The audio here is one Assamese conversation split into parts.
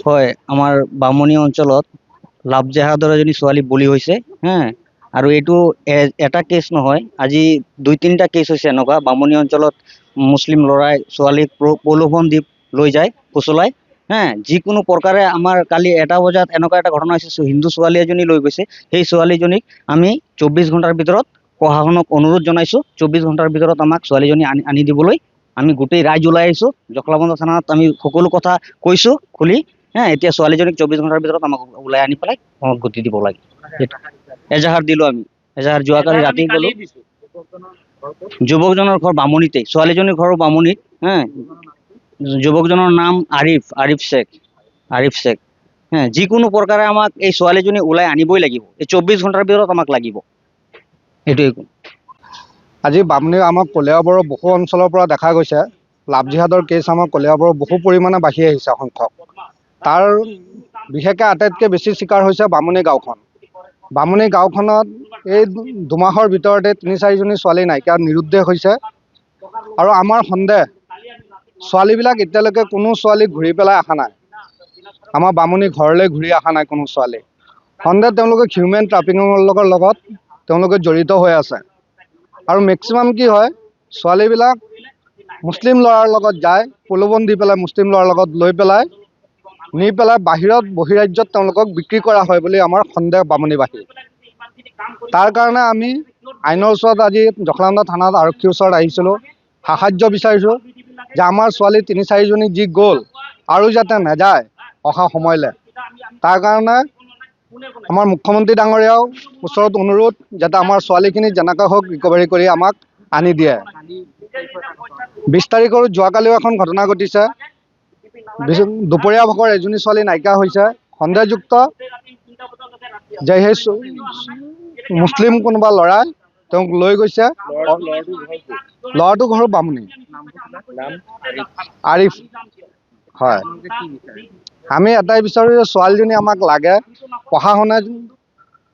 হয়, আমাৰ বামুণী অঞ্চলত লাভ জেহাদৰ এজনী ছোৱালী বলি হৈছে হা। আৰু এইটো এটা কেছ নহয়, আজি 2-3টা কেছ হৈছে এনেকুৱা। বামুণী অঞ্চলত মুছলিম ল'ৰাই ছোৱালীক প্ৰলোভন দি লৈ যায় ফুচলাই হা। যিকোনো প্ৰকাৰে আমাৰ কালি 1টা বজাত এনেকুৱা এটা ঘটনা হৈছে, হিন্দু ছোৱালী এজনী লৈ গৈছে। সেই ছোৱালীজনীক আমি 24 ঘণ্টাৰ ভিতৰত প্ৰশাসনক অনুৰোধ জনাইছোঁ, 24 ঘণ্টাৰ ভিতৰত আমাক ছোৱালীজনী আনি দিবলৈ। আমি গোটেই ৰাইজ ওলাই আহিছোঁ, জখলাবন্ধা থানাত আমি সকলো কথা কৈছোঁ খুলি হা। এতিয়া ছোৱালীজনীক 24 ঘণ্টাৰ ভিতৰত আমাক ওলাই আনি পেলাই গতি দিব লাগে। এজাহাৰ দিলোঁ আমি, এজাহাৰ যোৱাকালি ৰাতি গ'লোঁ। যুৱকজনৰ ঘৰ বামুণীতে, ছোৱালীজনীৰ ঘৰ বামুণীত হা। যুৱকজনৰ নাম আৰিফ শেখ হা। যিকোনো প্ৰকাৰে আমাক এই ছোৱালীজনী ওলাই আনিবই লাগিব, এই 24 ঘণ্টাৰ ভিতৰত আমাক লাগিব, এইটোৱে। আজি বামুণী আমাৰ কলিয়াবৰৰ বহু অঞ্চলৰ পৰা দেখা গৈছে লাভ জিহাদৰ কেছ আমাৰ কলিয়াবৰৰ বহু পৰিমাণে বাঢ়ি আহিছে সংখ্যক। তাৰ বিশেষকৈ আটাইতকৈ বেছি চিকাৰ হৈছে বামুণী গাঁওখন। বামুণী গাঁওখনত এই 2 মাহৰ ভিতৰতে 3-4জনী ছোৱালী নাইকিয়া নিৰুদ্দেশ হৈছে। আৰু আমাৰ সন্দেহ, ছোৱালীবিলাক এতিয়ালৈকে কোনো ছোৱালী ঘূৰি পেলাই অহা নাই। আমাৰ বামুণী ঘৰলৈ ঘূৰি অহা নাই কোনো ছোৱালী। সন্দেহ তেওঁলোকে হিউমেন ট্ৰাফিকিঙৰ লগত তেওঁলোকে জড়িত হৈ আছে। আৰু মেক্সিমাম কি হয়, ছোৱালীবিলাক মুছলিম ল'ৰাৰ লগত যায়, প্ৰলোভন দি পেলাই মুছলিম ল'ৰাৰ লগত লৈ পেলাই নি পেলাই বাহিৰত বহিৰাজ্যত তেওঁলোকক বিক্ৰী কৰা হয় বুলি আমাৰ সন্দেহ বামুণীবাসী। তাৰ কাৰণে আমি আইনৰ ওচৰত আজি জখলাবন্ধা থানাত আৰক্ষীৰ ওচৰত আহিছিলোঁ, সাহায্য বিচাৰিছোঁ যে আমাৰ ছোৱালী 3-4জনী যি গ'ল আৰু যাতে নাযায় অহা সময়লৈ। তাৰ কাৰণে আমাৰ মুখ্যমন্ত্ৰী ডাঙৰীয়াও ওচৰত অনুৰোধ যাতে আমাৰ ছোৱালীখিনি যেনেকৈ হওক ৰিকভাৰী কৰি আমাক আনি দিয়ে। 20 তাৰিখৰ যোৱাকালিও এখন ঘটনা ঘটিছে, দুপৰীয়া ভাগৰ এজনী ছোৱালী নাইকিয়া হৈছে। সন্দেহযুক্ত যে সেই মুছলিম কোনোবা ল'ৰাই তেওঁক লৈ গৈছে। ল'ৰাটো ঘৰ বামুণী, আৰিফ। হয়, আমি এটাই বিচাৰোঁ যে ছোৱালীজনী আমাক লাগে। প্ৰশাসনে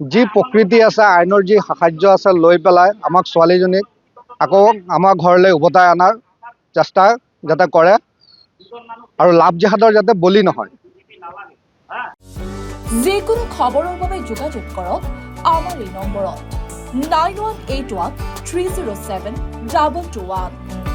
যি প্ৰকৃতি আছে, আইনৰ যি সাহায্য আছে লৈ পেলাই আমাক ছোৱালীজনীক আকৌ আমাৰ ঘৰলৈ উভতাই অনাৰ চেষ্টা যাতে কৰে আৰু লাভ জেহাদৰ যাতে বলি নহয়। যিকোনো খবৰৰ বাবে যোগাযোগ কৰক আমাৰ এই নম্বৰত 9181 307 221।